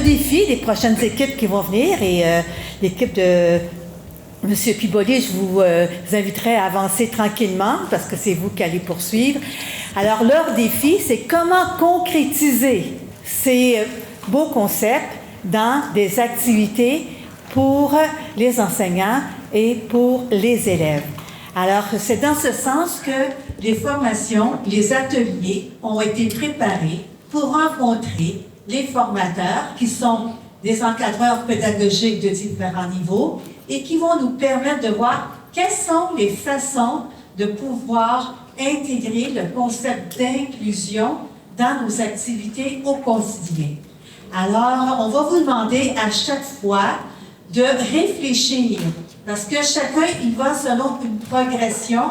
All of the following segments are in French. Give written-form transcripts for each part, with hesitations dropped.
défi des prochaines équipes qui vont venir et l'équipe de M. Piboli, je vous inviterai à avancer tranquillement parce que c'est vous qui allez poursuivre. Alors, leur défi, c'est comment concrétiser ces beaux concepts dans des activités pour les enseignants et pour les élèves. Alors, c'est dans ce sens que les formations, les ateliers ont été préparés pour rencontrer les formateurs qui sont des encadreurs pédagogiques de différents niveaux et qui vont nous permettre de voir quelles sont les façons de pouvoir intégrer le concept d'inclusion dans nos activités au quotidien. Alors, on va vous demander à chaque fois de réfléchir, parce que chacun y va selon une progression.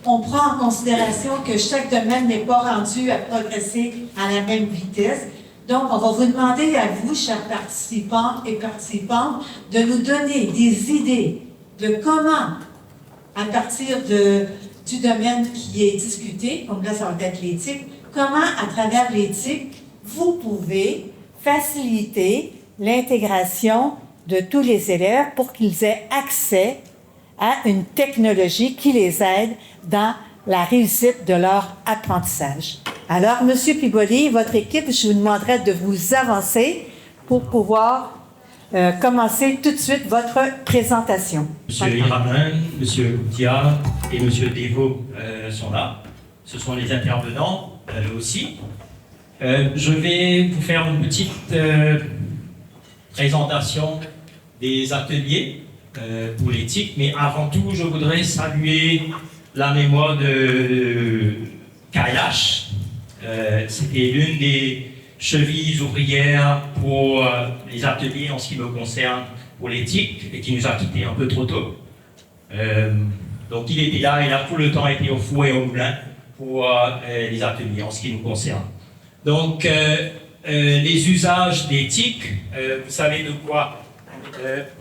On prend en considération que chaque domaine n'est pas rendu à progresser à la même vitesse. Donc, on va vous demander à vous, chers participants et participantes, de nous donner des idées de comment, à partir du domaine qui est discuté, comme là, ça va être l'éthique, comment, à travers l'éthique, vous pouvez faciliter l'intégration de tous les élèves pour qu'ils aient accès à une technologie qui les aide dans la réussite de leur apprentissage. Alors, M. Piboli, votre équipe, je vous demanderai de vous avancer pour pouvoir commencer tout de suite votre présentation. M. Iramin, M. Goutia et M. Devaux sont là. Ce sont les intervenants aussi. Je vais vous faire une petite présentation des ateliers pour l'éthique, mais avant tout, je voudrais saluer la mémoire de Kailash. C'était l'une des chevilles ouvrières pour les ateliers en ce qui me concerne pour l'éthique et qui nous a quittés un peu trop tôt. Donc il était là, il a tout le temps été au four et au moulin pour les ateliers en ce qui nous concerne. Donc les usages d'éthique, vous savez de quoi?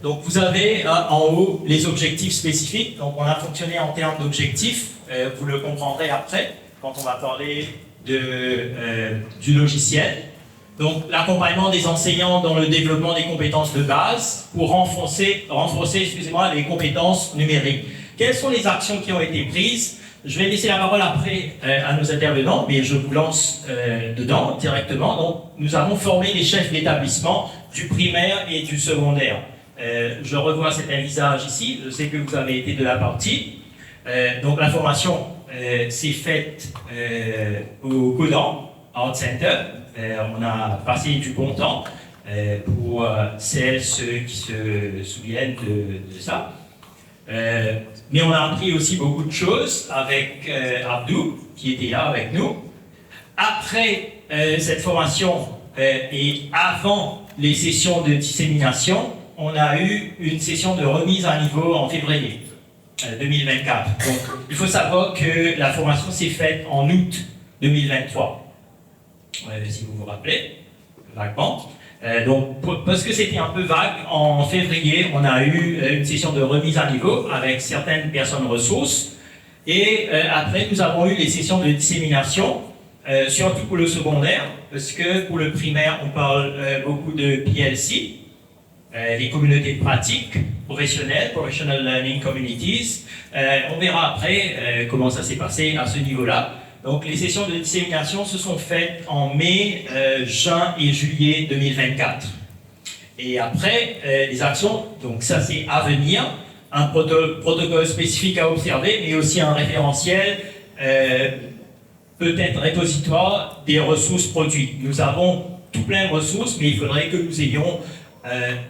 Donc vous avez en haut les objectifs spécifiques. Donc on a fonctionné en termes d'objectifs, vous le comprendrez après quand on va parler du logiciel. Donc l'accompagnement des enseignants dans le développement des compétences de base pour renforcer les compétences numériques. Quelles sont les actions qui ont été prises? Je vais laisser la parole après à nos intervenants, mais je vous lance dedans directement. Donc, nous avons formé les chefs d'établissement du primaire et du secondaire. Je revois certains visages ici, je sais que vous avez été de la partie. Donc, la formation s'est faite au Codan Art Center. On a passé du bon temps pour ceux qui se souviennent de ça. Mais on a appris aussi beaucoup de choses avec Abdou, qui était là avec nous. Après cette formation et avant les sessions de dissémination, on a eu une session de remise à niveau en février 2024. Donc, il faut savoir que la formation s'est faite en août 2023. Si vous vous rappelez, vaguement. Donc, parce que c'était un peu vague, en février, on a eu une session de remise à niveau avec certaines personnes ressources. Et après, nous avons eu les sessions de dissémination, surtout pour le secondaire, parce que pour le primaire, on parle beaucoup de PLC, les communautés de pratique professionnelles, Professional Learning Communities. On verra après comment ça s'est passé à ce niveau-là. Donc les sessions de dissémination se sont faites en mai, juin et juillet 2024. Et après, les actions, donc ça c'est à venir, un protocole spécifique à observer, mais aussi un référentiel, peut-être répositoire des ressources produites. Nous avons tout plein de ressources, mais il faudrait que nous ayons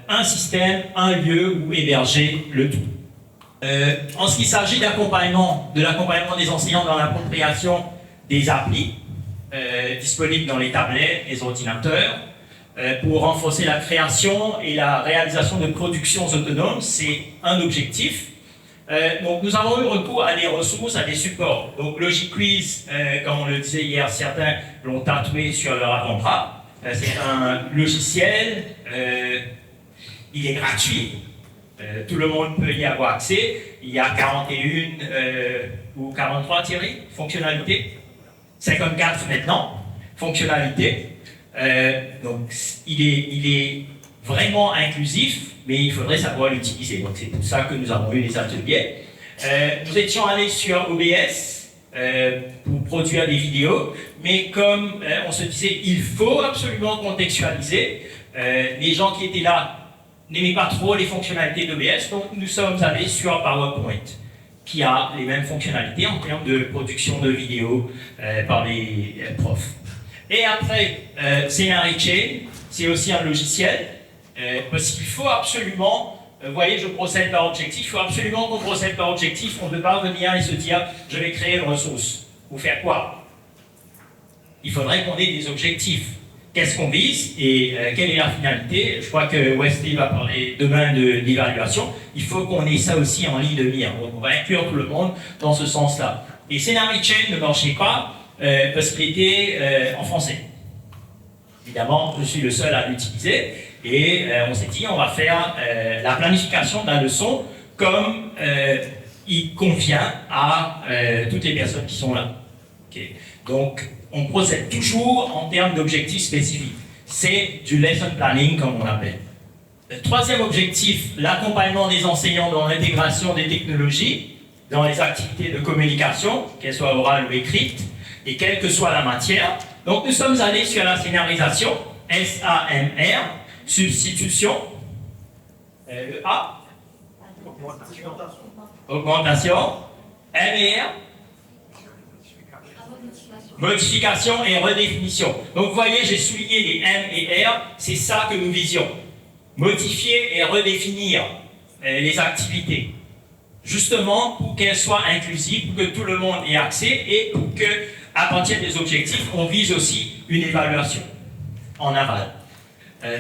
un système, un lieu où héberger le tout. En ce qui s'agit de l'accompagnement des enseignants dans l'appropriation des applis disponibles dans les tablettes, les ordinateurs, pour renforcer la création et la réalisation de productions autonomes, c'est un objectif. Donc nous avons eu recours à des ressources, à des supports. Donc LogiQuiz, comme on le disait hier, certains l'ont tatoué sur leur avant-bras. C'est un logiciel, il est gratuit. Tout le monde peut y avoir accès. Il y a 41 ou 43 fonctionnalités. 54 maintenant, fonctionnalités. Donc, il est vraiment inclusif, mais il faudrait savoir l'utiliser. Donc, c'est pour ça que nous avons eu les ateliers. Nous étions allés sur OBS pour produire des vidéos, mais comme on se disait, il faut absolument contextualiser, les gens qui étaient là n'aimaient pas trop les fonctionnalités d'OBS, donc nous sommes allés sur PowerPoint, qui a les mêmes fonctionnalités en termes de production de vidéos par les profs. Et après, Scenery Chain, c'est aussi un logiciel, parce qu'il faut absolument, vous voyez, je procède par objectif, il faut absolument qu'on procède par objectif, on ne peut pas venir et se dire, je vais créer une ressource. Vous faire quoi? Il faudrait qu'on ait des objectifs. Qu'est-ce qu'on vise et quelle est la finalité? Je crois que Wesley va parler demain de l'évaluation. Il faut qu'on ait ça aussi en ligne de mire. Donc on va inclure tout le monde dans ce sens-là. Et Scenery Chain ne marchait pas parce qu'il était en français. Évidemment, je suis le seul à l'utiliser. Et on s'est dit, on va faire la planification de la leçon comme il convient à toutes les personnes qui sont là. Okay. Donc, on procède toujours en termes d'objectifs spécifiques. C'est du lesson planning, comme on l'appelle. Le troisième objectif, l'accompagnement des enseignants dans l'intégration des technologies, dans les activités de communication, qu'elles soient orales ou écrites, et quelle que soit la matière. Donc, nous sommes allés sur la scénarisation, SAMR, substitution, le A, augmentation, MER, modification et redéfinition. Donc vous voyez, j'ai souligné les M et R, c'est ça que nous visions. Modifier et redéfinir les activités. Justement pour qu'elles soient inclusives, pour que tout le monde ait accès et pour que, à partir des objectifs, on vise aussi une évaluation en aval.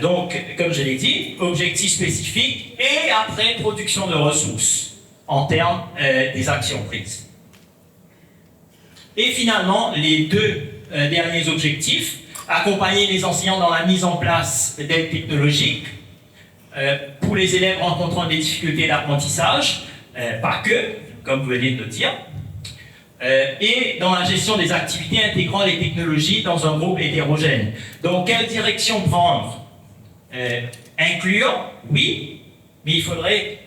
Donc, comme je l'ai dit, objectifs spécifiques et après production de ressources en termes des actions prises. Et finalement, les deux derniers objectifs, accompagner les enseignants dans la mise en place d'aides technologiques pour les élèves rencontrant des difficultés d'apprentissage, pas que, comme vous venez de le dire, et dans la gestion des activités intégrant les technologies dans un groupe hétérogène. Donc, quelle direction prendre? Inclure, oui, mais il faudrait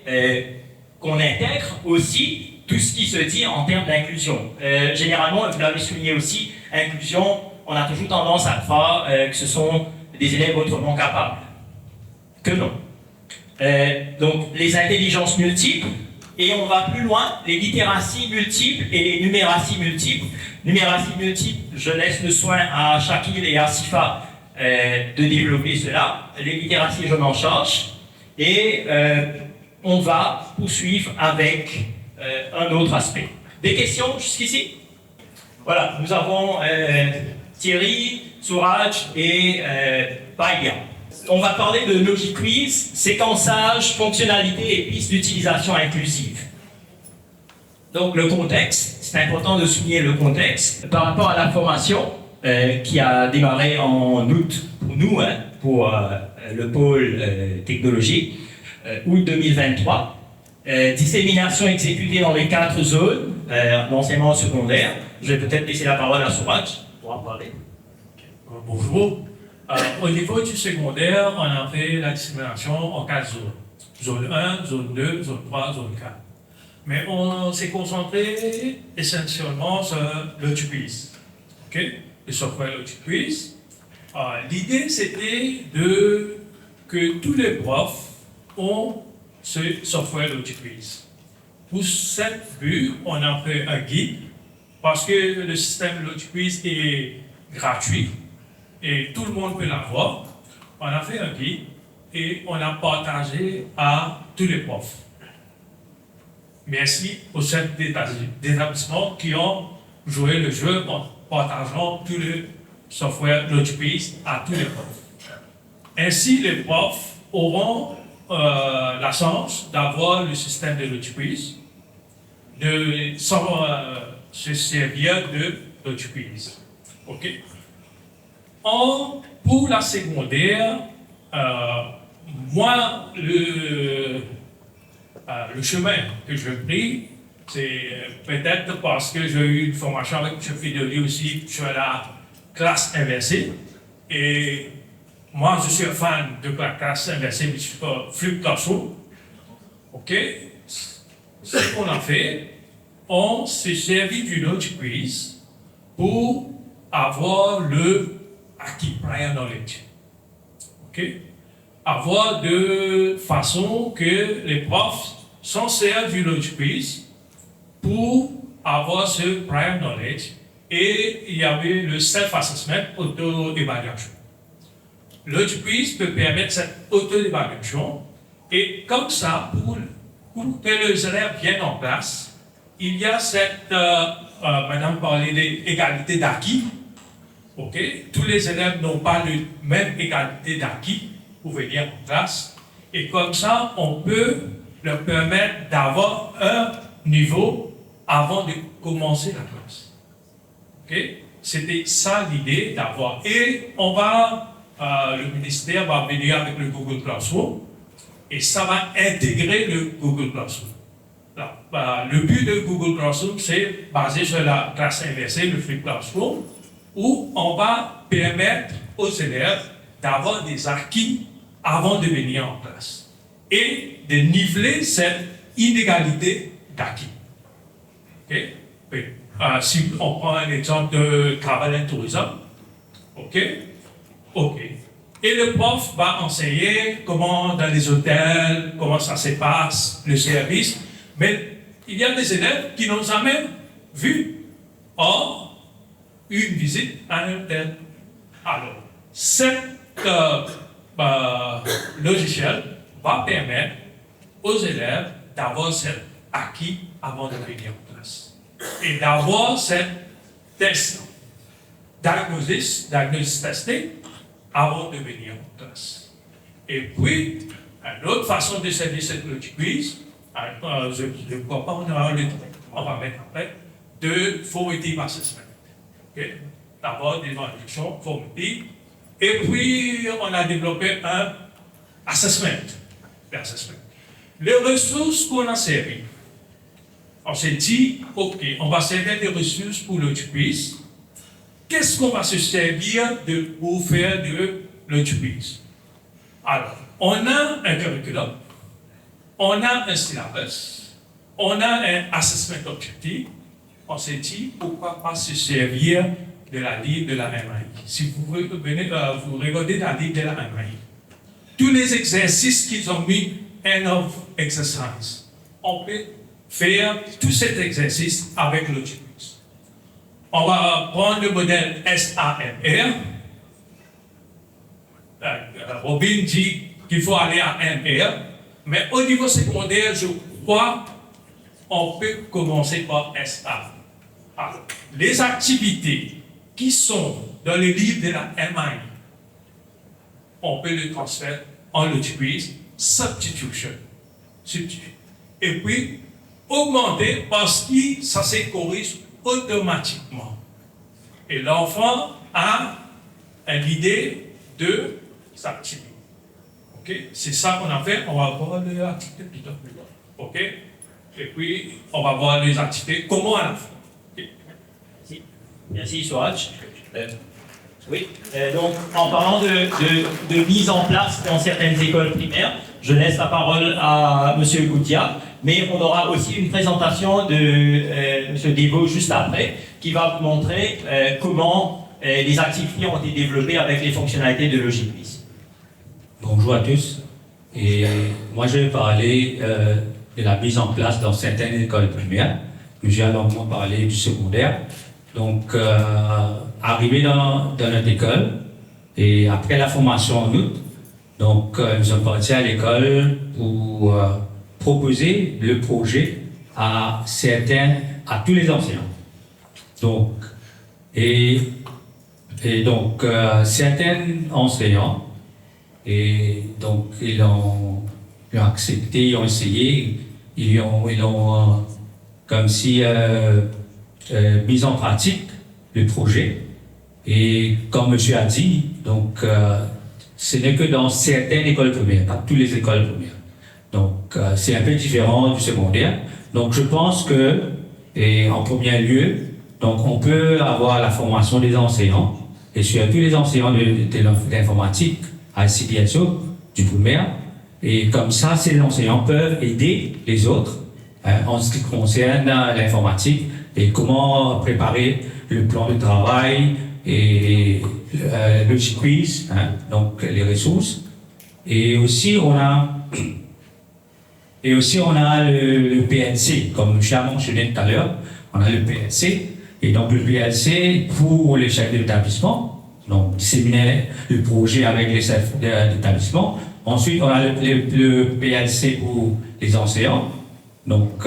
qu'on intègre aussi tout ce qui se dit en termes d'inclusion. Généralement, vous l'avez souligné aussi, inclusion, on a toujours tendance à croire que ce sont des élèves autrement capables. Que non. Donc, les intelligences multiples, et on va plus loin, les littératies multiples et les numératies multiples. Numératies multiples, je laisse le soin à Shakil et à Sifa de développer cela. Les littératies, je m'en charge. Et on va poursuivre avec un autre aspect. Des questions jusqu'ici? Voilà, nous avons Thierry, Souraj et Païa. On va parler de Logic Quiz, séquençage, fonctionnalité et pistes d'utilisation inclusive. Donc le contexte, c'est important de souligner le contexte par rapport à la formation qui a démarré en août pour nous, pour le pôle technologie, août 2023. Dissémination exécutée dans les 4 zones d'enseignement secondaire. Je vais peut-être laisser la parole à Souraj pour en parler. Bonjour. Au niveau du secondaire, on a fait la dissémination en 4 zones. Zone 1, zone 2, zone 3, zone 4. Mais on s'est concentré essentiellement sur Logic-Quiz. Okay? Le software Logic-Quiz. L'idée, c'était que tous les profs ont ce software Logic-Quiz. Pour cette vue, on a fait un guide parce que le système Logic-Quiz est gratuit et tout le monde peut l'avoir. On a fait un guide et on a partagé à tous les profs. Merci aux chefs d'établissement qui ont joué le jeu en partageant tout le software Logic-Quiz à tous les profs. Ainsi, les profs auront la chance d'avoir le système de Logic-Quiz, de se servir de Logic-Quiz. OK? Pour la secondaire, moi, le chemin que j'ai pris, c'est peut-être parce que j'ai eu une formation avec M. Fideli aussi sur la classe inversée. Et moi, je suis un fan de la classe inversée Flip Classroom. OK? Ce qu'on a fait, on s'est servi du Knowledge Quiz pour avoir le acquis, prior knowledge. OK? Avoir de façon que les profs s'en servent du Knowledge Quiz pour avoir ce prior knowledge. Et il y avait le self-assessment, auto-évaluation. Le Knowledge Quiz peut permettre cette auto-évaluation. Et comme ça, pour que les élèves viennent en classe, il y a cette, maintenant parler d'égalité d'acquis. OK? Tous les élèves n'ont pas la même égalité d'acquis pour venir en classe. Et comme ça, on peut leur permettre d'avoir un niveau avant de commencer la classe. OK? C'était ça l'idée d'avoir. Et on va, le ministère va venir avec le Google Classroom et ça va intégrer le Google Classroom. Là, le but de Google Classroom, c'est basé sur la classe inversée, le Flip Classroom, où on va permettre aux élèves d'avoir des acquis avant de venir en classe et de niveler cette inégalité d'acquis. Okay? Oui. Si on prend un exemple de travel and tourism, OK? OK. Et le prof va enseigner comment dans les hôtels, comment ça se passe, le service, mais il y a des élèves qui n'ont jamais vu une visite à un hôtel. Alors, cet logiciel va permettre aux élèves d'avoir cet acquis avant de venir en classe et d'avoir cette test, diagnosis testing avant de venir en classe. Et puis, une autre façon de servir cette logic quiz, je ne crois pas, on va mettre après, de formative assessment. Okay? D'abord, des évaluations formatives. Et puis, on a développé un assessment. Les ressources qu'on a servies. On s'est dit, OK, on va servir des ressources pour le quiz. Qu'est-ce qu'on va se servir pour faire le quiz? Alors, on a un curriculum, on a un syllabus, on a un assessment objectif. On s'est dit, pourquoi pas se servir de la livre de la MAI. Si vous venez, vous regardez la livre de la MAI, tous les exercices qu'ils ont mis, end of exercise, on peut faire tous ces exercices avec le quiz. On va prendre le modèle SAMR. Robin dit qu'il faut aller à MR, mais au niveau secondaire, je crois on peut commencer par SA. Alors, les activités qui sont dans les livres de la MI, on peut les transférer en logic quiz, substitution. Et puis, augmenter parce que ça se corrige automatiquement. Et l'enfant a l'idée de s'activer. OK? C'est ça qu'on a fait. On va voir les activités plus tard. OK? Et puis, on va voir les activités. Comment on a fait? Okay. Merci. Merci, Souraj. Oui, donc en parlant de mise en place dans certaines écoles primaires, je laisse la parole à M. Goudia, mais on aura aussi une présentation de M. Devo juste après, qui va vous montrer comment les activités ont été développées avec les fonctionnalités de Logicquiz. Bonjour à tous, et moi je vais parler de la mise en place dans certaines écoles primaires, mais j'ai longuement parlé du secondaire. Donc, arrivé dans notre école, et après la formation en août, donc nous sommes partis à l'école pour proposer le projet à tous les enseignants. Donc, certains enseignants, et donc ils ont accepté, ils ont essayé, ils ont comme si mis en pratique le projet. Et comme monsieur a dit, donc ce n'est que dans certaines écoles primaires, pas toutes les écoles primaires. Donc c'est un peu différent du secondaire. Donc je pense que, et en premier lieu, donc on peut avoir la formation des enseignants et surtout les enseignants d'informatique à CPSO du primaire. Et comme ça, ces enseignants peuvent aider les autres en ce qui concerne l'informatique et comment préparer le plan de travail et le quiz, donc les ressources. Et aussi, on a le PLC, comme je l'ai mentionné tout à l'heure, on a le PLC. Et donc, le PLC pour les chefs d'établissement, donc disséminer le projet avec les chefs d'établissement. Ensuite, on a le PLC pour les enseignants. Donc,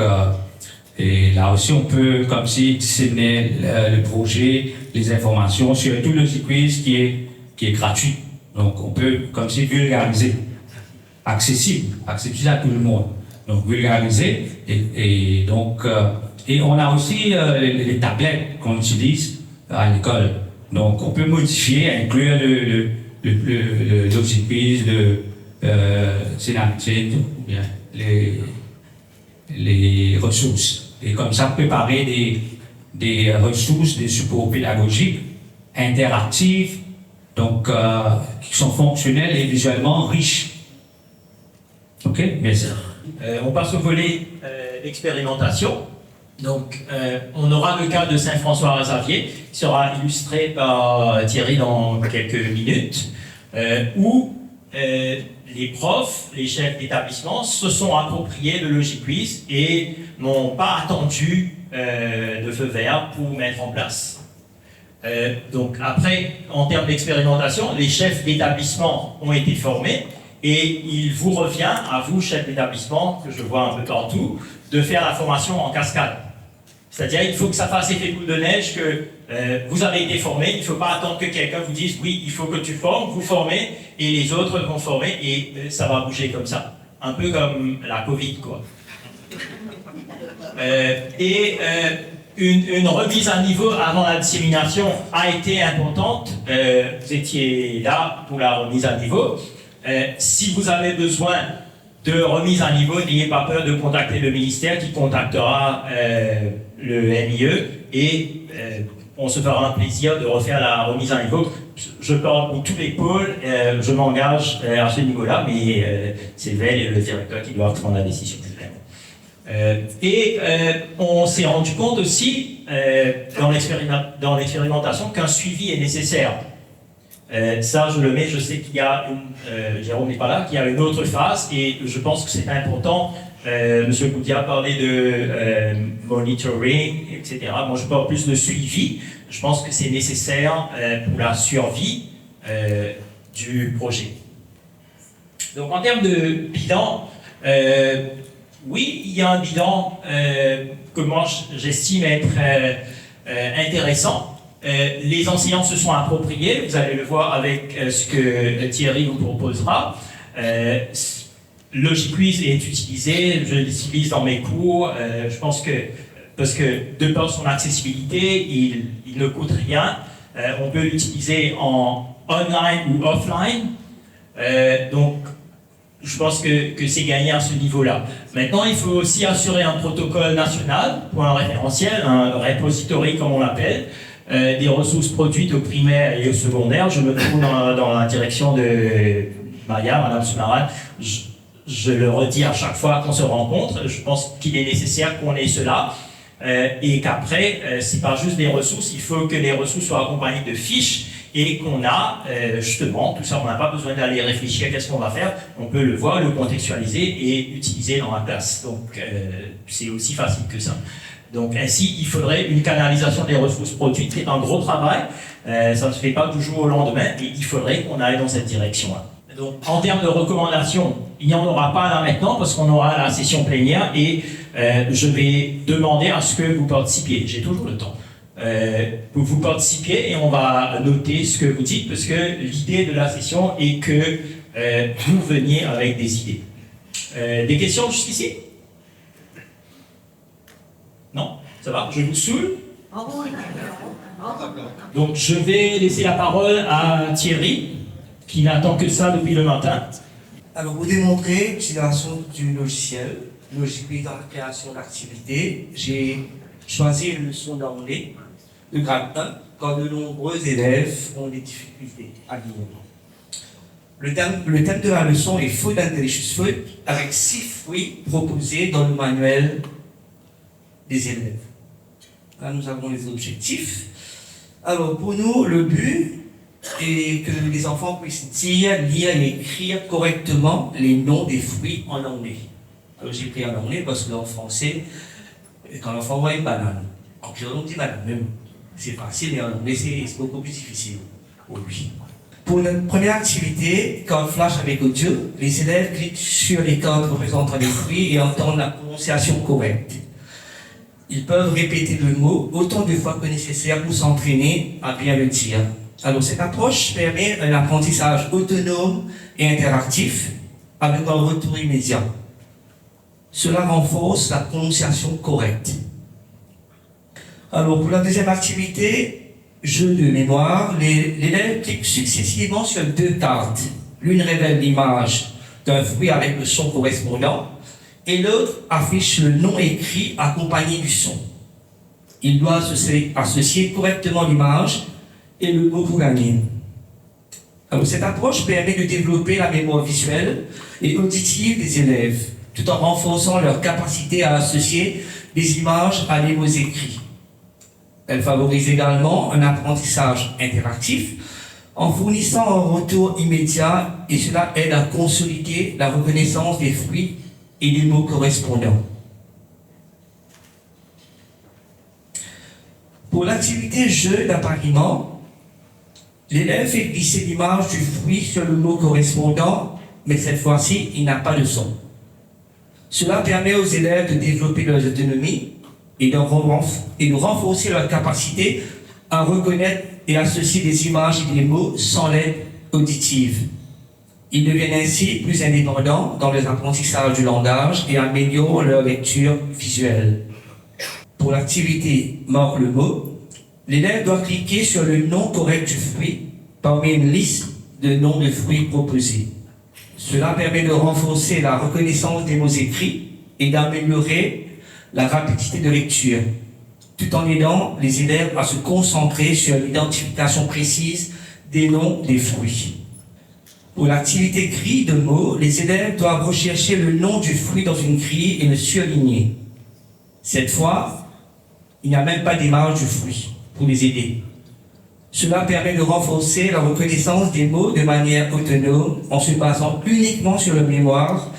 et là aussi, on peut, comme si, disséminer le projet, les informations, surtout le quiz qui est gratuit. Donc, on peut, comme si, vulgariser, accessible à tout le monde. Donc, vulgariser, et donc, et on a aussi les tablettes qu'on utilise à l'école. Donc, on peut modifier, inclure le quiz, ou bien les ressources. Et comme ça, préparer des ressources, des supports pédagogiques interactifs, donc qui sont fonctionnels et visuellement riches. Ok, merci. On passe au volet expérimentation. Donc, on aura le cas de Saint-François-Xavier, qui sera illustré par Thierry dans quelques minutes, où les profs, les chefs d'établissement se sont appropriés le LogiQuiz et n'ont pas attendu de feu vert pour mettre en place. Donc après, en termes d'expérimentation, les chefs d'établissement ont été formés et il vous revient, à vous, chefs d'établissement, que je vois un peu partout, de faire la formation en cascade. C'est-à-dire, il faut que ça fasse effet boule de neige, que vous avez été formé, il ne faut pas attendre que quelqu'un vous dise « oui, il faut que tu formes », vous formez, et les autres vont former, et ça va bouger comme ça. Un peu comme la Covid, quoi. Une remise à niveau avant la dissémination a été importante. Vous étiez là pour la remise à niveau. Si vous avez besoin de remise à niveau, n'ayez pas peur de contacter le ministère qui contactera le MIE et on se fera un plaisir de refaire la remise à niveau. Je parle pour tous les pôles, je m'engage à ce niveau-là, mais c'est Vel et le directeur qui doivent prendre la décision. On s'est rendu compte aussi dans l'expérimentation qu'un suivi est nécessaire. Ça, je le mets, je sais qu'il y a Jérôme n'est pas là, qu'il y a une autre phase et je pense que c'est important. Monsieur Goudia a parlé de monitoring, etc. Moi, je parle plus de suivi. Je pense que c'est nécessaire pour la survie du projet. Donc, en termes de bilan, oui, il y a un bilan que moi, j'estime être intéressant. Les enseignants se sont appropriés, vous allez le voir avec ce que Thierry vous proposera. LogiQuiz est utilisé, je l'utilise dans mes cours, je pense que, parce que de par son accessibilité, il ne coûte rien. On peut l'utiliser en online ou offline. Donc, je pense que c'est gagné à ce niveau-là. Maintenant, il faut aussi assurer un protocole national pour un référentiel, un repository comme on l'appelle, des ressources produites au primaire et au secondaire. Je me trouve dans la direction de Maya, Madame Soumaran. Je le redis à chaque fois qu'on se rencontre. Je pense qu'il est nécessaire qu'on ait cela et qu'après, c'est pas juste des ressources. Il faut que les ressources soient accompagnées de fiches et qu'on a justement tout ça. On n'a pas besoin d'aller réfléchir à qu'est-ce qu'on va faire. On peut le voir, le contextualiser et utiliser dans la classe. Donc, c'est aussi facile que ça. Donc ainsi, il faudrait une canalisation des ressources produites. C'est un gros travail, ça ne se fait pas du jour au lendemain, et il faudrait qu'on aille dans cette direction-là. Donc en termes de recommandations, il n'y en aura pas là maintenant, parce qu'on aura la session plénière, et je vais demander à ce que vous participiez. J'ai toujours le temps. Vous participiez et on va noter ce que vous dites, parce que l'idée de la session est que vous veniez avec des idées. Des questions jusqu'ici ? Non? Ça va? Je vous saoule? Donc, je vais laisser la parole à Thierry, qui n'attend que ça depuis le matin. Alors, pour démontrer l'utilisation du logiciel, LogiQuiz dans la création d'activités, j'ai choisi une leçon d'anglais de grade 1 quand de nombreux élèves ont des difficultés à lire. Le thème de la leçon est Food and Delicious Food, avec 6 fruits proposés dans le manuel des élèves. Là, nous avons les objectifs. Alors, pour nous, le but est que les enfants puissent dire, lire et écrire correctement les noms des fruits en anglais. Alors, j'ai pris en anglais parce qu'en français, quand l'enfant voit une banane, en créole, on dit banane même. C'est facile, mais en anglais, c'est beaucoup plus difficile pour lui. Pour notre première activité, carte flash avec audio, les élèves cliquent sur les cartes représentant les fruits et entendent la prononciation correcte. Ils peuvent répéter le mot autant de fois que nécessaire pour s'entraîner à bien le dire. Alors, cette approche permet un apprentissage autonome et interactif avec un retour immédiat. Cela renforce la prononciation correcte. Alors, pour la deuxième activité, jeu de mémoire, l'élève clique successivement sur 2 cartes. L'une révèle l'image d'un fruit avec le son correspondant et l'autre affiche le nom écrit accompagné du son. Il doit associer correctement l'image et le mot pour gagner. Alors, cette approche permet de développer la mémoire visuelle et auditive des élèves, tout en renforçant leur capacité à associer des images à des mots écrits. Elle favorise également un apprentissage interactif en fournissant un retour immédiat et cela aide à consolider la reconnaissance des fruits et des mots correspondants. Pour l'activité jeu d'appariement, l'élève fait glisser l'image du fruit sur le mot correspondant, mais cette fois-ci, il n'a pas de son. Cela permet aux élèves de développer leur autonomie et de renforcer leur capacité à reconnaître et associer des images et des mots sans l'aide auditive. Ils deviennent ainsi plus indépendants dans les apprentissages du langage et améliorent leur lecture visuelle. Pour l'activité marque le mot, l'élève doit cliquer sur le nom correct du fruit parmi une liste de noms de fruits proposés. Cela permet de renforcer la reconnaissance des mots écrits et d'améliorer la rapidité de lecture, tout en aidant les élèves à se concentrer sur l'identification précise des noms des fruits. Pour l'activité grille de mots, les élèves doivent rechercher le nom du fruit dans une grille et le surligner. Cette fois, il n'y a même pas d'image du fruit pour les aider. Cela permet de renforcer la reconnaissance des mots de manière autonome en se basant uniquement sur la mémoire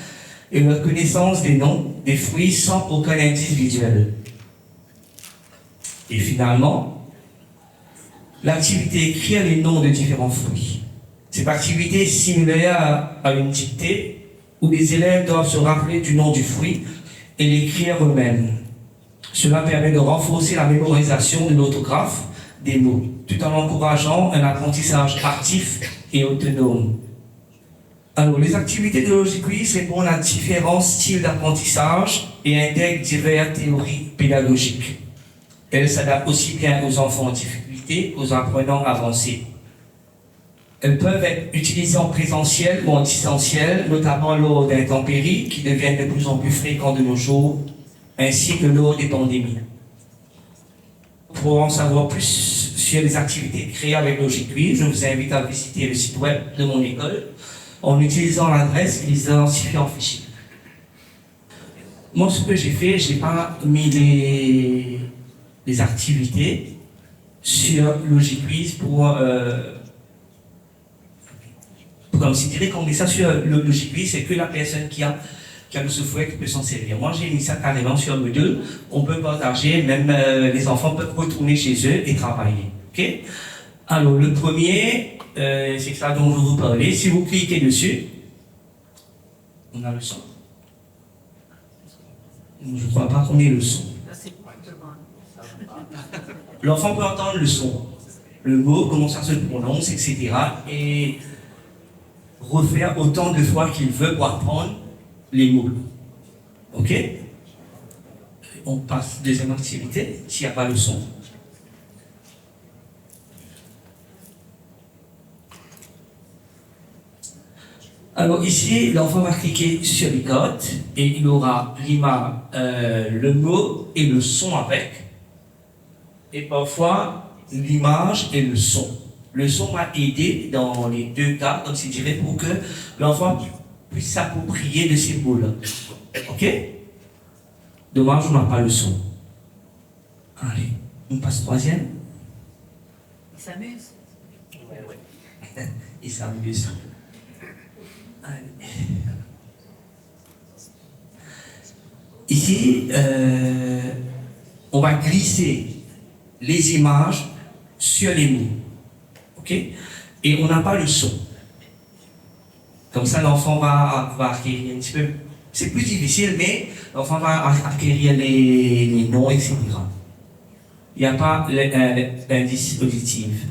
et la connaissance des noms des fruits sans aucun indice visuel. Et finalement, l'activité écrire les noms de différents fruits. Cette activité est similaire à une dictée où les élèves doivent se rappeler du nom du fruit et l'écrire eux-mêmes. Cela permet de renforcer la mémorisation de l'orthographe des mots, tout en encourageant un apprentissage actif et autonome. Alors, les activités de Logic Quiz répondent à différents styles d'apprentissage et intègrent diverses théories pédagogiques. Elles s'adaptent aussi bien aux enfants en difficulté qu'aux apprenants avancés. Elles peuvent être utilisées en présentiel ou en distanciel, notamment lors d'intempéries qui deviennent de plus en plus fréquents de nos jours, ainsi que lors des pandémies. Pour en savoir plus sur les activités créées avec Logic Quiz, je vous invite à visiter le site web de mon école en utilisant l'adresse et les identifier en fichier. Moi, ce que j'ai fait, je n'ai pas mis les activités sur Logic Quiz pour considérer qu'on met ça sur le Logic Quiz, c'est que la personne qui a le soufflet qui peut s'en servir. Moi, j'ai mis ça carrément sur Moodle. On peut partager, même les enfants peuvent retourner chez eux et travailler. Okay? Alors, le premier, c'est ça dont je vous parlais. Si vous cliquez dessus, on a le son. Je ne crois pas qu'on ait le son. L'enfant peut entendre le son, le mot, comment ça se prononce, etc. Et refaire autant de fois qu'il veut pour apprendre les mots. Ok? On passe deuxième activité, s'il n'y a pas le son. Alors ici, l'enfant va cliquer sur les codes et il aura l'image, le mot et le son avec. Et parfois, l'image et le son. Le son m'a aidé dans les deux cas, comme je dirais, pour que l'enfant puisse s'approprier de ces mots-là. Ok? Dommage, on n'a pas le son. Allez, on passe troisième. Il s'amuse. Ouais. Il s'amuse. Allez. Ici, on va glisser les images sur les mots. Ok? Et on n'a pas le son. Comme ça, l'enfant va acquérir un petit peu. C'est plus difficile, mais l'enfant va acquérir les noms, etc. Il n'y a pas l'indice auditif.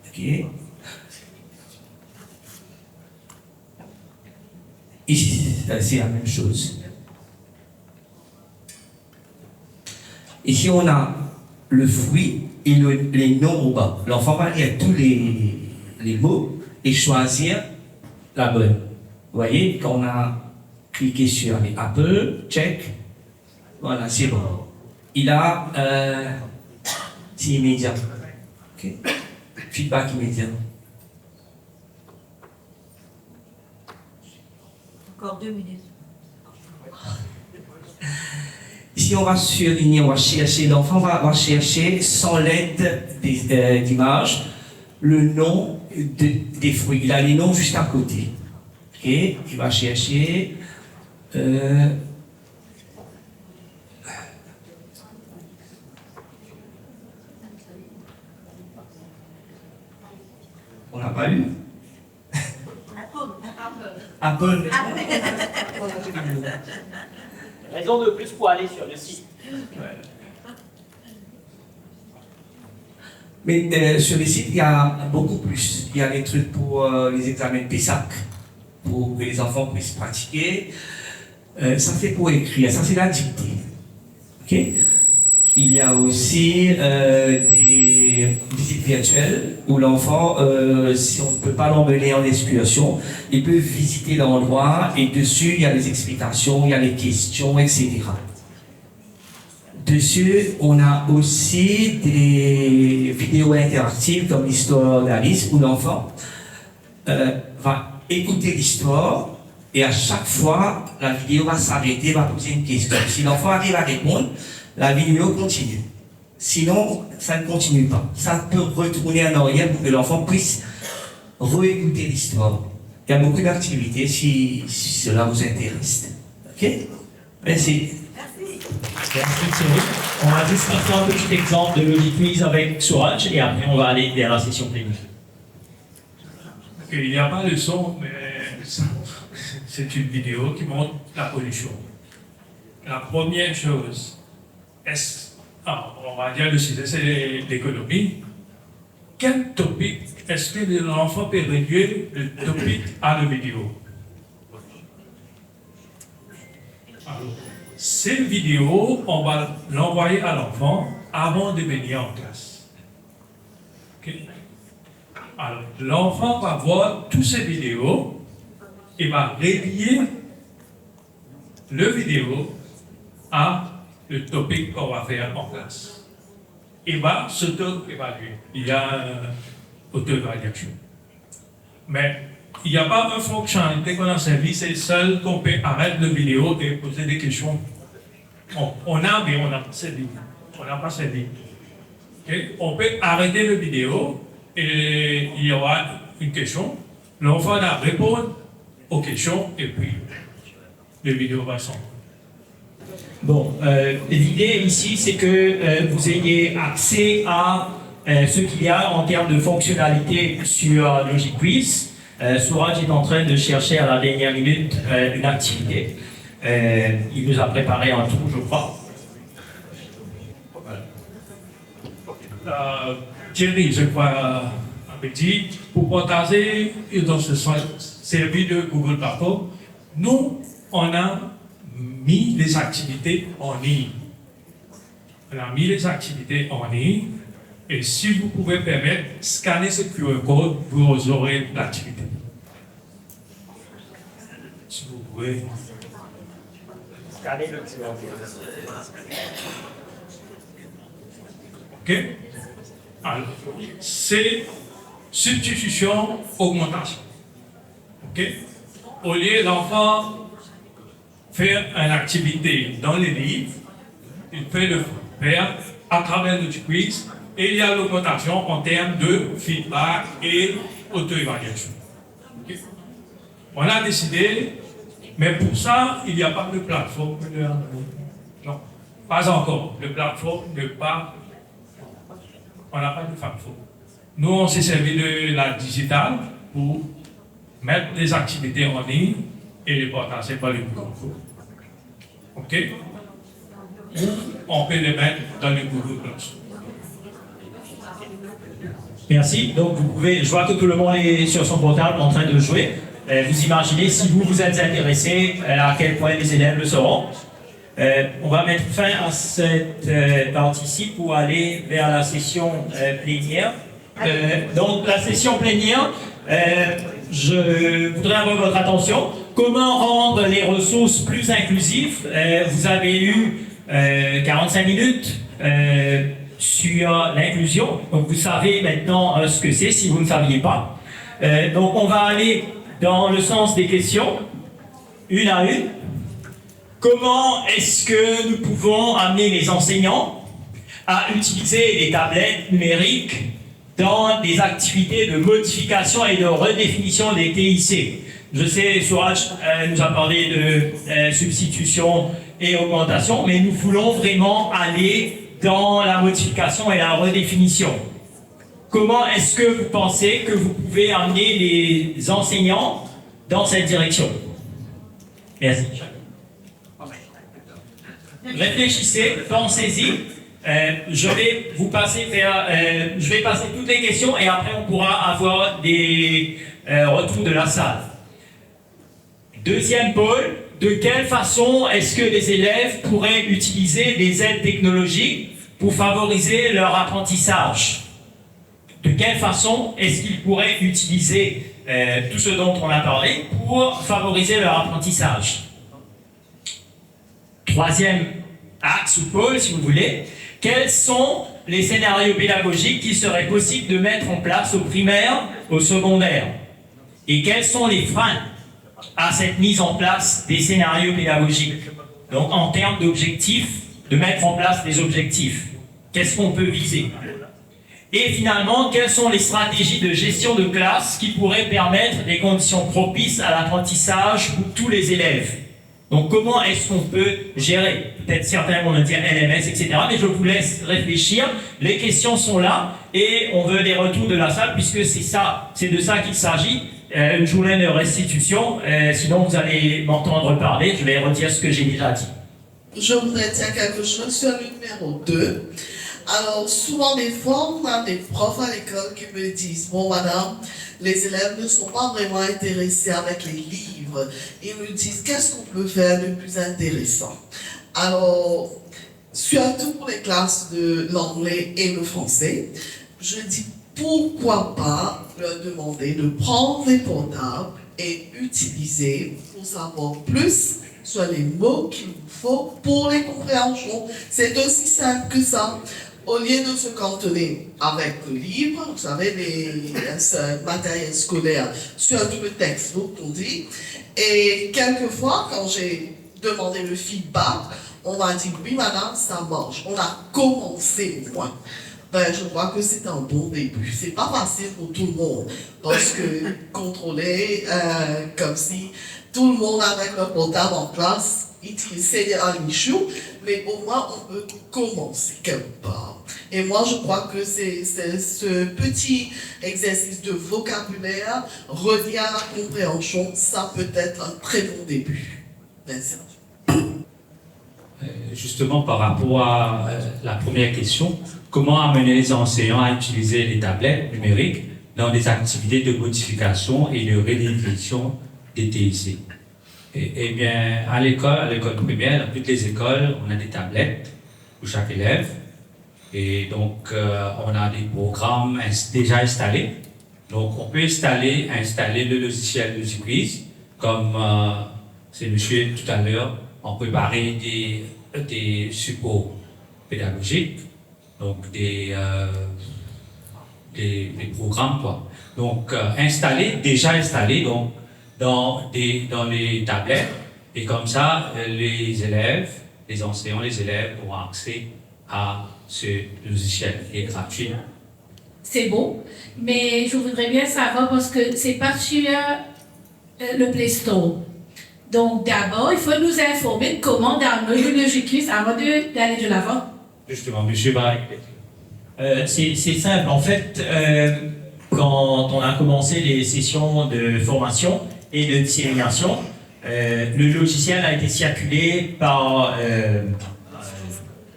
Ok? Ici, c'est la même chose. Ici, on a le fruit et les noms au bas. L'enfant va lire tous les mots et choisir la bonne. Vous voyez, quand on a cliqué sur les Apple, check, voilà, c'est bon. Il a c'est immédiat. Okay. Feedback immédiat. Encore 2 minutes. Ici, on va surligner, on va chercher, l'enfant va chercher sans l'aide d'image le nom des fruits. Il a les noms juste à côté. Ok, il va chercher. On n'a pas eu. Apple. Raison de plus pour aller sur le site. Mais sur les sites, il y a beaucoup plus. Il y a des trucs pour les examens de PESAC, pour que les enfants puissent pratiquer. Ça, c'est pour écrire. Ça, c'est la dictée. Ok? Il y a aussi des visites virtuelles où l'enfant, si on ne peut pas l'emmener en excursion, il peut visiter l'endroit et dessus, il y a les explications, il y a les questions, etc. Dessus, on a aussi des vidéos interactives comme l'histoire d'Alice où l'enfant va écouter l'histoire et à chaque fois, la vidéo va s'arrêter, va poser une question. Si l'enfant arrive à répondre, la vidéo continue. Sinon, ça ne continue pas. Ça peut retourner en arrière pour que l'enfant puisse réécouter l'histoire. Il y a beaucoup d'activités si cela vous intéresse. Ok? Merci. Merci Thierry. On va juste faire un petit exemple de l'Audi Quiz avec Souraj et après on va aller vers la session plénière. Il n'y a pas de son, mais c'est une vidéo qui montre la pollution. La première chose, on va dire le sujet, c'est l'économie. Quel topic est-ce que l'enfant peut réduire le topic à la vidéo? Alors, cette vidéo, on va l'envoyer à l'enfant avant de venir en classe. Okay? Alors, l'enfant va voir toutes ces vidéos et va relier le vidéo à le topic qu'on va faire en classe. Il va s'auto-évaluer. Il y a auto-évaluation. Mais il n'y a pas une fonctionnalité qu'on a servi, c'est seul qu'on peut arrêter la vidéo et poser des questions. On a, mais on n'a pas servi. On n'a pas servi. Okay? On peut arrêter la vidéo et il y aura une question. L'enfant va répondre aux questions et puis la vidéo va s'en. Bon, l'idée ici, c'est que vous ayez accès à ce qu'il y a en termes de fonctionnalité sur Logic Quiz. Souraj est en train de chercher à la dernière minute une activité. Il nous a préparé un tour, je crois. Thierry, je crois, avait dit, pour partager dans ce service de Google Platform, nous, on a mis les activités en ligne. On a mis les activités en ligne et si vous pouvez permettre, scanner ce QR code, vous aurez l'activité. Si vous pouvez. Scanner le QR code. OK? Alors, c'est substitution, augmentation. OK? Au lieu l'enfant faire une activité dans les livres, il peut le faire à travers le quiz et il y a l'augmentation en termes de feedback et auto-évaluation. OK? On a décidé, mais pour ça, il n'y a pas de plateforme. Non, pas encore. Le plateforme n'est pas. On n'a pas de plateforme. Nous, on s'est servi de la digitale pour mettre des activités en ligne et les partager par les groupes. OK? Ou on peut les mettre dans les groupes. Merci. Donc, vous pouvez, je vois que tout le monde est sur son portable en train de jouer. Vous imaginez, si vous vous êtes intéressé, à quel point les élèves le seront. On va mettre fin à cette partie-ci pour aller vers la session plénière. Donc, la session plénière, je voudrais avoir votre attention. Comment rendre les ressources plus inclusives? Vous avez eu 45 minutes sur l'inclusion. Donc, vous savez maintenant ce que c'est si vous ne saviez pas. Donc, on va aller dans le sens des questions, une à une. Comment est-ce que nous pouvons amener les enseignants à utiliser les tablettes numériques dans des activités de modification et de redéfinition des TIC? Je sais, Souraj nous a parlé de substitution et augmentation, mais nous voulons vraiment aller dans la modification et la redéfinition. Comment est-ce que vous pensez que vous pouvez amener les enseignants dans cette direction? Merci. Réfléchissez, pensez-y. Je vais vous passer je vais passer toutes les questions et après on pourra avoir des retours de la salle. Deuxième pôle, de quelle façon est-ce que les élèves pourraient utiliser des aides technologiques pour favoriser leur apprentissage? De quelle façon est-ce qu'ils pourraient utiliser tout ce dont on a parlé pour favoriser leur apprentissage? Troisième axe ou pôle, si vous voulez, quels sont les scénarios pédagogiques qu'il serait possible de mettre en place au primaire, au secondaire? Et quels sont les freins à cette mise en place des scénarios pédagogiques? Donc en termes d'objectifs, de mettre en place des objectifs. Qu'est-ce qu'on peut viser? Et finalement, quelles sont les stratégies de gestion de classe qui pourraient permettre des conditions propices à l'apprentissage pour tous les élèves? Donc comment est-ce qu'on peut gérer? Peut-être certains vont me dire LMS, etc. Mais je vous laisse réfléchir. Les questions sont là et on veut des retours de la salle puisque c'est de ça qu'il s'agit. Une journée de restitution. Sinon, vous allez m'entendre parler. Je vais redire ce que j'ai déjà dit. Je voudrais dire quelque chose sur le numéro 2. Alors, souvent des fois, on a des profs à l'école qui me disent « Bon, madame, les élèves ne sont pas vraiment intéressés avec les livres. » Ils me disent « Qu'est-ce qu'on peut faire de plus intéressant ?» Alors, surtout pour les classes de l'anglais et le français, je dis « Pourquoi pas leur demander de prendre des portables et utiliser pour savoir plus sur les mots qu'il vous faut pour les compréhensions. » C'est aussi simple que ça. Au lieu de se cantonner avec le livre, vous savez, les matériels scolaires, surtout le texte, on dit. Et quelquefois, quand j'ai demandé le feedback, on m'a dit « Oui, madame, ça marche. » On a commencé au moins. Ben, je crois que c'est un bon début. C'est pas facile pour tout le monde, parce que contrôler comme si tout le monde avec leur portable en classe, c'est un michou, mais au moins on peut commencer quelque part. Et moi je crois que c'est ce petit exercice de vocabulaire relié à la compréhension, ça peut être un très bon début. Merci. Justement par rapport à la première question, comment amener les enseignants à utiliser les tablettes numériques dans des activités de modification et de redéfinition des TIC? Eh bien, à l'école primaire, dans toutes les écoles, on a des tablettes pour chaque élève. Et donc, on a des programmes déjà installés. Donc, on peut installer le logiciel de quiz, comme c'est monsieur tout à l'heure, on préparait des supports pédagogiques. donc des programmes, quoi. Donc, déjà installés donc, dans les tablettes, et comme ça, les élèves, les enseignants, les élèves auront accès à ce logiciel qui est gratuit. C'est beau, mais je voudrais bien savoir parce que c'est pas sur le Play Store. Donc d'abord, il faut nous informer de comment downloader le Logicus avant d'aller de l'avant. Justement, monsieur va C'est simple. En fait, quand on a commencé les sessions de formation et de dissémination, le logiciel a été circulé par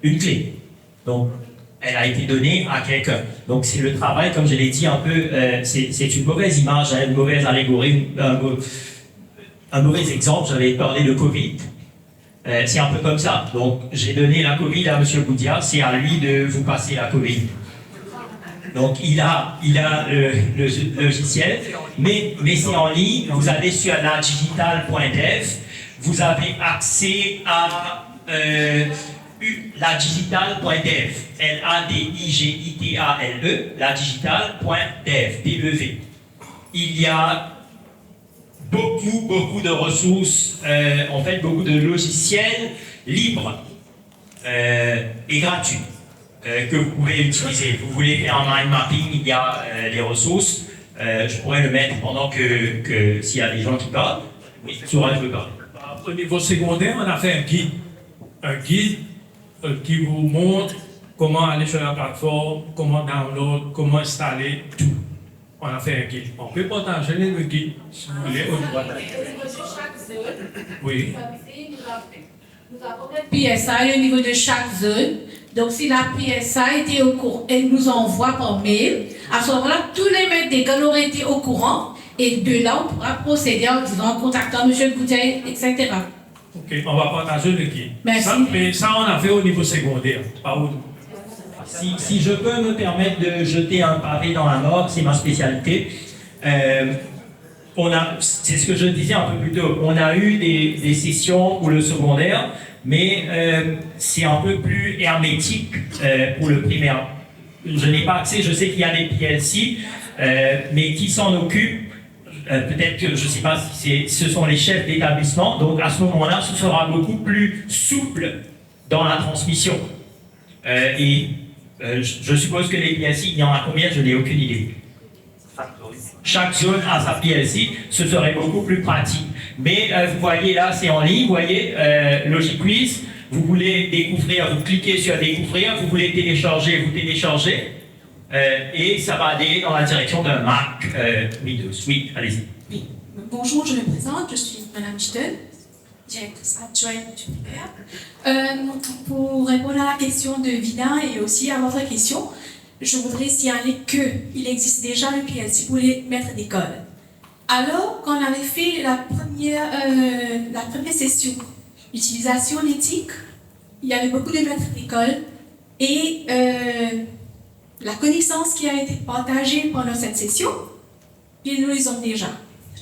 une clé. Donc, elle a été donnée à quelqu'un. Donc, c'est le travail, comme je l'ai dit un peu, c'est une mauvaise image, hein, une mauvaise allégorie, un mauvais exemple. J'avais parlé de Covid. C'est un peu comme ça. Donc, j'ai donné la Covid à M. Goudia, c'est à lui de vous passer la Covid. Donc, il a le logiciel, mais c'est en ligne. Vous allez sur ladigital.dev, vous avez accès à ladigital.dev, L-A-D-I-G-I-T-A-L-E, ladigital.dev, D-E-V. Il y a beaucoup de ressources, en fait, beaucoup de logiciels libres et gratuits que vous pouvez utiliser. Vous voulez faire un mind mapping, il y a les ressources. Je pourrais le mettre pendant que s'il y a des gens qui parlent. Oui, Soura, je veux parler. Au niveau secondaire, on a fait un guide qui vous montre comment aller sur la plateforme, comment download, comment installer, tout. On a fait un guide. On peut partager le guide si vous voulez au niveau de Chaque zone, oui. nous avons un PSI au niveau de chaque zone. Donc, si la PSI était au courant, elle nous envoie par mail. À ce moment-là, tous les maîtres d'école auraient été au courant. Et de là, on pourra procéder en disant, en contactant M. Goudet, etc. Ok, on va partager le guide. Merci. Mais ça, on a fait au niveau secondaire, pas au Si je peux me permettre de jeter un pavé dans la mort, c'est ma spécialité. C'est ce que je disais un peu plus tôt, on a eu des sessions pour le secondaire, mais c'est un peu plus hermétique pour le primaire. Je n'ai pas accès, je sais qu'il y a des PLC, mais qui s'en occupent? Peut-être que, je ne sais pas si ce sont les chefs d'établissement, donc à ce moment-là, ce sera beaucoup plus souple dans la transmission. Je suppose que les PLC, il y en a combien? Je n'ai aucune idée. Chaque zone a sa PLC, ce serait beaucoup plus pratique. Mais vous voyez là, c'est en ligne, vous voyez, Logicquiz, vous voulez découvrir, vous cliquez sur découvrir, vous voulez télécharger, vous téléchargez, et ça va aller dans la direction d'un Mac Windows. Oui, allez-y. Oui. Bonjour, je me présente, je suis Madame Chittel, directrice adjointe du primaire. Pour répondre à la question de Vida et aussi à votre question, je voudrais signaler qu'il existe déjà le PLC pour les maîtres d'école. Alors, quand on avait fait la première session d'utilisation d'éthique, il y avait beaucoup de maîtres d'école et la connaissance qui a été partagée pendant cette session, ils les ont déjà.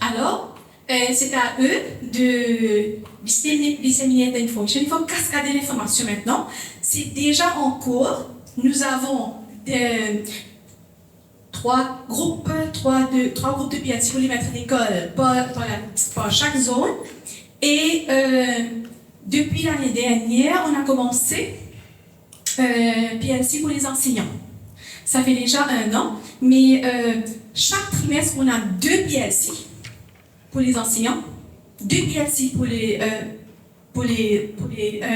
Alors, c'est à eux de disséminer l'information. Il faut cascader l'information maintenant. C'est déjà en cours. Nous avons trois groupes de PLC pour les maîtres d'école par chaque zone. Et depuis l'année dernière, on a commencé PLC pour les enseignants. Ça fait déjà 1 an, mais chaque trimestre, on a 2 PLC pour les enseignants, 2 PLC pour les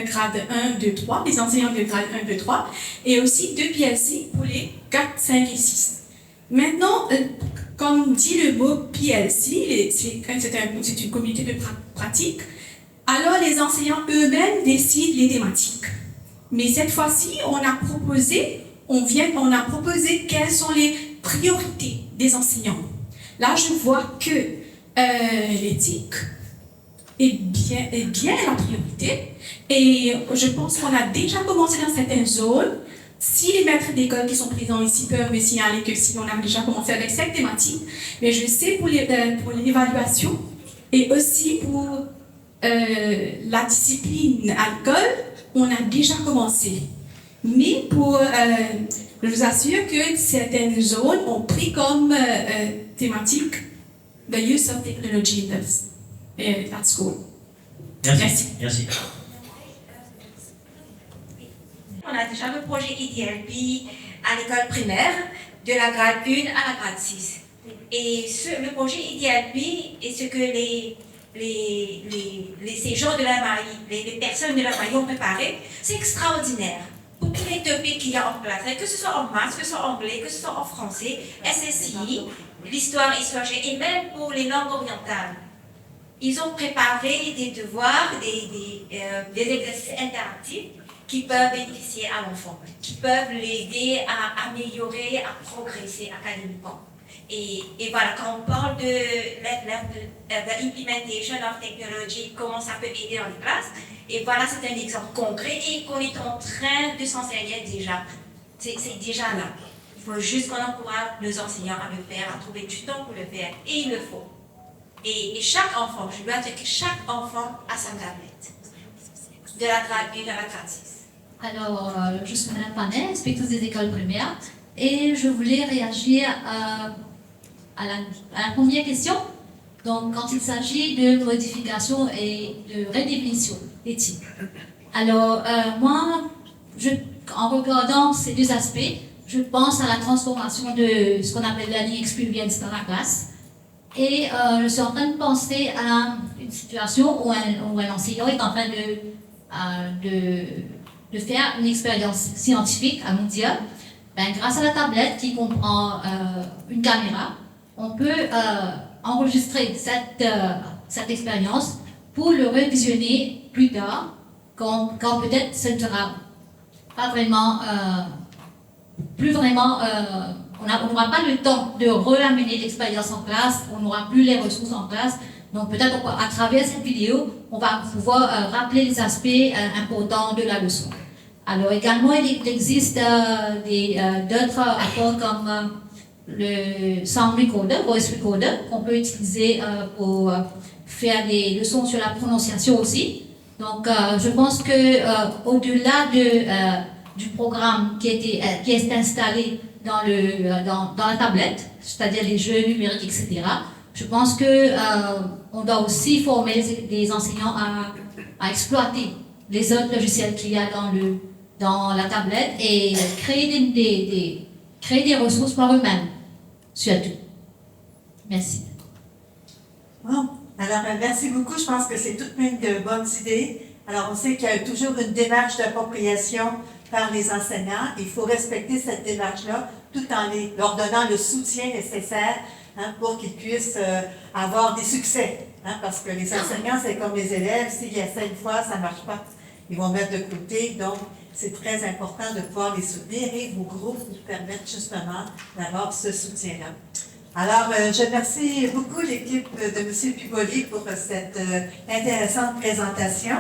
grades 1, 2, 3, les enseignants de grade 1, 2, 3, et aussi 2 PLC pour les 4, 5 et 6. Maintenant, comme dit le mot PLC, c'est une communauté de pratique, alors les enseignants eux-mêmes décident les thématiques. Mais cette fois-ci, on a proposé quelles sont les priorités des enseignants. Là, je vois que l'éthique est bien la priorité. Et je pense qu'on a déjà commencé dans certaines zones. Si les maîtres d'école qui sont présents ici peuvent me signaler que si on a déjà commencé avec cette thématique, mais je sais pour l'évaluation et aussi pour la discipline à l'école, on a déjà commencé. Mais je vous assure que certaines zones ont pris comme thématique the use of technology at school. Merci. Merci. On a déjà le projet IDLP à l'école primaire, de la grade 1 à la grade 6. Et le projet IDLP est ce que ces gens de la Maï, les personnes de la Maï ont préparé, c'est extraordinaire. Pour tous les topics qu'il y a en place, que ce soit en maths, que ce soit en anglais, que ce soit en français, SSI, l'histoire, histoire, et même pour les langues orientales. Ils ont préparé des devoirs, des exercices interactifs qui peuvent bénéficier à l'enfant, qui peuvent l'aider à améliorer, à progresser académiquement. Et voilà, quand on parle de l'implementation of technology, comment ça peut aider dans les classes, et voilà, c'est un exemple concret et qu'on est en train de s'enseigner déjà. C'est déjà là. Il faut juste qu'on encourage nos enseignants à le faire, à trouver du temps pour le faire, et il le faut. Et chaque enfant, je dois dire que chaque enfant a sa tablette, de la grade 1 à la grade 6. Alors, je suis Madame Panet, inspectrice des écoles primaires, et je voulais réagir à la première question. Donc, quand il s'agit de modification et de redéfinition d'éthique. Alors, moi, en regardant ces deux aspects, je pense à la transformation de ce qu'on appelle learning experience dans la classe. Et je suis en train de penser à une situation où un enseignant est en train de faire une expérience scientifique, à nous dire, grâce à la tablette qui comprend une caméra, on peut enregistrer cette expérience pour le revisionner plus tard, quand peut-être ce ne sera pas vraiment, on n'aura pas le temps de re-amener l'expérience en classe, on n'aura plus les ressources en classe. Donc peut-être à travers cette vidéo, on va pouvoir rappeler les aspects importants de la leçon. Alors également, il existe d'autres apports comme le sound recorder, voice recorder, qu'on peut utiliser pour faire des leçons sur la prononciation aussi. Donc je pense que au-delà du programme qui est installé dans la tablette, c'est-à-dire les jeux numériques, etc., je pense que on doit aussi former les enseignants à exploiter les autres logiciels qu'il y a dans la tablette et créer des ressources par eux-mêmes, surtout. Merci. Bon, alors merci beaucoup. Je pense que c'est toutes plein de bonnes idées. Alors on sait qu'il y a toujours une démarche d'appropriation par les enseignants. Il faut respecter cette démarche-là tout en leur donnant le soutien nécessaire pour qu'ils puissent avoir des succès. Parce que les enseignants, c'est comme les élèves, s'ils essaient une fois, ça ne marche pas, ils vont mettre de côté. Donc, c'est très important de pouvoir les soutenir et vos groupes vous permettent justement d'avoir ce soutien-là. Alors, je remercie beaucoup l'équipe de M. Piboli pour cette intéressante présentation.